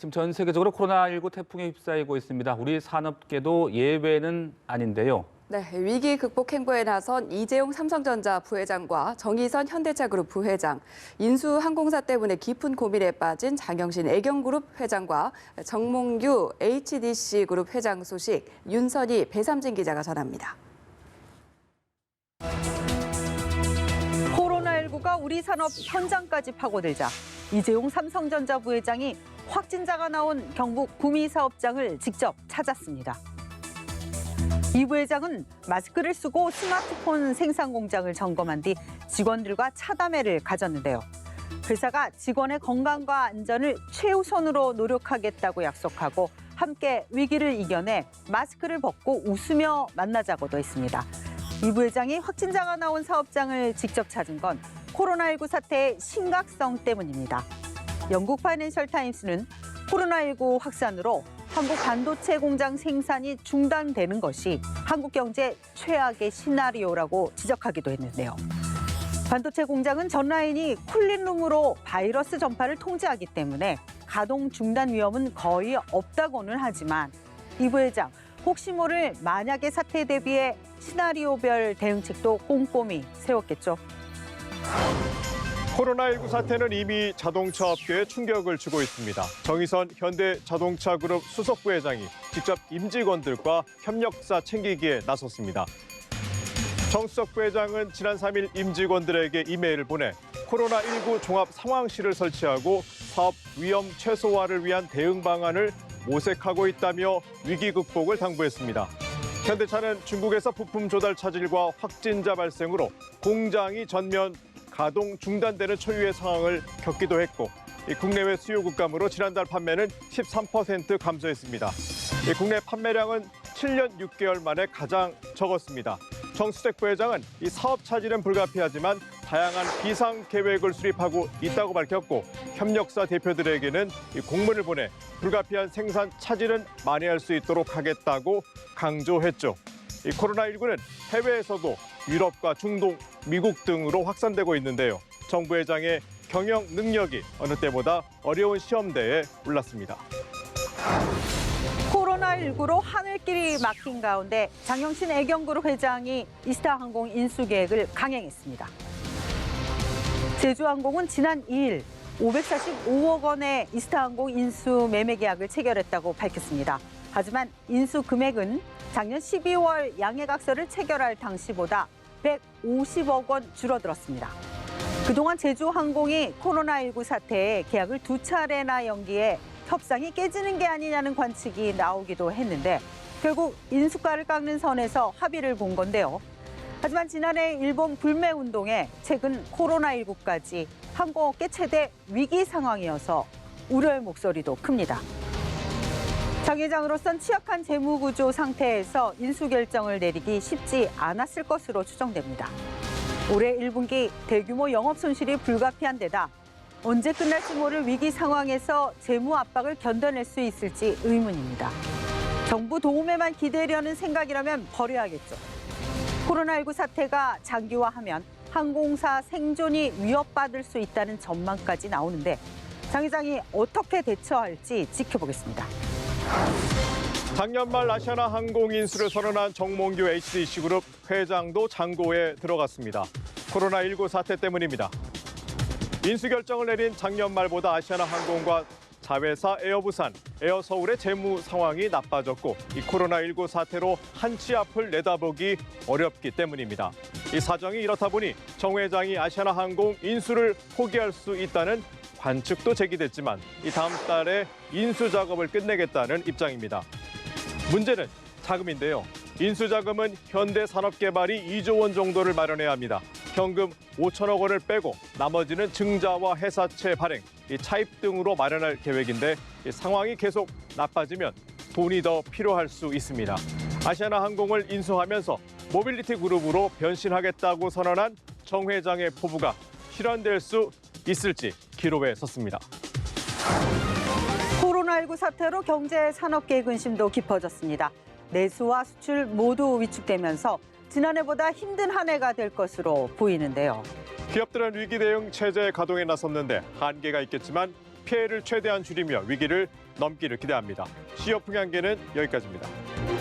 지금 전 세계적으로 코로나19 태풍에 휩싸이고 있습니다. 우리 산업계도 예외는 아닌데요. 네, 위기 극복 행보에 나선 이재용 삼성전자 부회장과 정의선 현대차그룹 부회장, 인수항공사 때문에 깊은 고민에 빠진 장영신 애경그룹 회장과 정몽규 HDC그룹 회장 소식 윤선희 배삼진 기자가 전합니다. 코로나19가 우리 산업 현장까지 파고들자 이재용 삼성전자 부회장이 확진자가 나온 경북 구미 사업장을 직접 찾았습니다. 이 부회장은 마스크를 쓰고 스마트폰 생산 공장을 점검한 뒤 직원들과 차담회를 가졌는데요. 회사가 직원의 건강과 안전을 최우선으로 노력하겠다고 약속하고 함께 위기를 이겨내 마스크를 벗고 웃으며 만나자고도 했습니다. 이 부회장이 확진자가 나온 사업장을 직접 찾은 건 코로나19 사태의 심각성 때문입니다. 영국 파이낸셜 타임스는 코로나19 확산으로 한국 반도체 공장 생산이 중단되는 것이 한국 경제 최악의 시나리오라고 지적하기도 했는데요. 반도체 공장은 전 라인이 쿨린룸으로 바이러스 전파를 통제하기 때문에 가동 중단 위험은 거의 없다고는 하지만 이 부회장 혹시 모를 만약의 사태에 대비해 시나리오별 대응책도 꼼꼼히 세웠겠죠. 코로나19 사태는 이미 자동차 업계에 충격을 주고 있습니다. 정의선 현대자동차그룹 수석부회장이 직접 임직원들과 협력사 챙기기에 나섰습니다. 정 수석부회장은 지난 3일 임직원들에게 이메일을 보내 코로나19 종합 상황실을 설치하고 사업 위험 최소화를 위한 대응 방안을 모색하고 있다며 위기 극복을 당부했습니다. 현대차는 중국에서 부품 조달 차질과 확진자 발생으로 공장이 전면 가동 중단되는 초유의 상황을 겪기도 했고 국내외 수요 급감으로 지난달 판매는 13% 감소했습니다. 국내 판매량은 7년 6개월 만에 가장 적었습니다. 정수택 부회장은 이 사업 차질은 불가피하지만 다양한 비상 계획을 수립하고 있다고 밝혔고 협력사 대표들에게는 공문을 보내 불가피한 생산 차질은 만회할 수 있도록 하겠다고 강조했죠. 코로나19는 해외에서도 유럽과 중동, 미국 등으로 확산되고 있는데요. 정 부회장의 경영 능력이 어느 때보다 어려운 시험대에 올랐습니다. 코로나19로 하늘길이 막힌 가운데 장영신 애경그룹 회장이 이스타항공 인수 계획을 강행했습니다. 제주항공은 지난 2일 545억 원의 이스타항공 인수 매매 계약을 체결했다고 밝혔습니다. 하지만 인수 금액은 작년 12월 양해각서를 체결할 당시보다 150억 원 줄어들었습니다. 그동안 제주항공이 코로나19 사태에 계약을 2차례나 연기해 협상이 깨지는 게 아니냐는 관측이 나오기도 했는데 결국 인수가를 깎는 선에서 합의를 본 건데요. 하지만 지난해 일본 불매 운동에 최근 코로나19까지 항공업계 최대 위기 상황이어서 우려의 목소리도 큽니다. 장 회장으로선 취약한 재무구조 상태에서 인수 결정을 내리기 쉽지 않았을 것으로 추정됩니다. 올해 1분기 대규모 영업 손실이 불가피한 데다 언제 끝날지 모를 위기 상황에서 재무 압박을 견뎌낼 수 있을지 의문입니다. 정부 도움에만 기대려는 생각이라면 버려야겠죠. 코로나19 사태가 장기화하면 항공사 생존이 위협받을 수 있다는 전망까지 나오는데 장 회장이 어떻게 대처할지 지켜보겠습니다. 작년 말 아시아나항공 인수를 선언한 정몽규 HDC그룹 회장도 장고에 들어갔습니다. 코로나19 사태 때문입니다. 인수 결정을 내린 작년 말보다 아시아나항공과 자회사 에어부산, 에어서울의 재무 상황이 나빠졌고 이 코로나19 사태로 한치 앞을 내다보기 어렵기 때문입니다. 이 사정이 이렇다 보니 정 회장이 아시아나항공 인수를 포기할 수 있다는 관측도 제기됐지만 이 다음 달에 인수 작업을 끝내겠다는 입장입니다. 문제는 자금인데요. 인수 자금은 현대산업개발이 2조 원 정도를 마련해야 합니다. 현금 5천억 원을 빼고 나머지는 증자와 회사채 발행, 차입 등으로 마련할 계획인데 이 상황이 계속 나빠지면 돈이 더 필요할 수 있습니다. 아시아나항공을 인수하면서 모빌리티 그룹으로 변신하겠다고 선언한 정 회장의 포부가 실현될 수 있을지 기로에 섰습니다. 코로나19 사태로 경제 산업계의 근심도 깊어졌습니다. 내수와 수출 모두 위축되면서 지난해보다 힘든 한 해가 될 것으로 보이는데요. 기업들은 위기 대응 체제 가동에 나섰는데 한계가 있겠지만 피해를 최대한 줄이며 위기를 넘기를 기대합니다. 시어 풍향계는 여기까지입니다.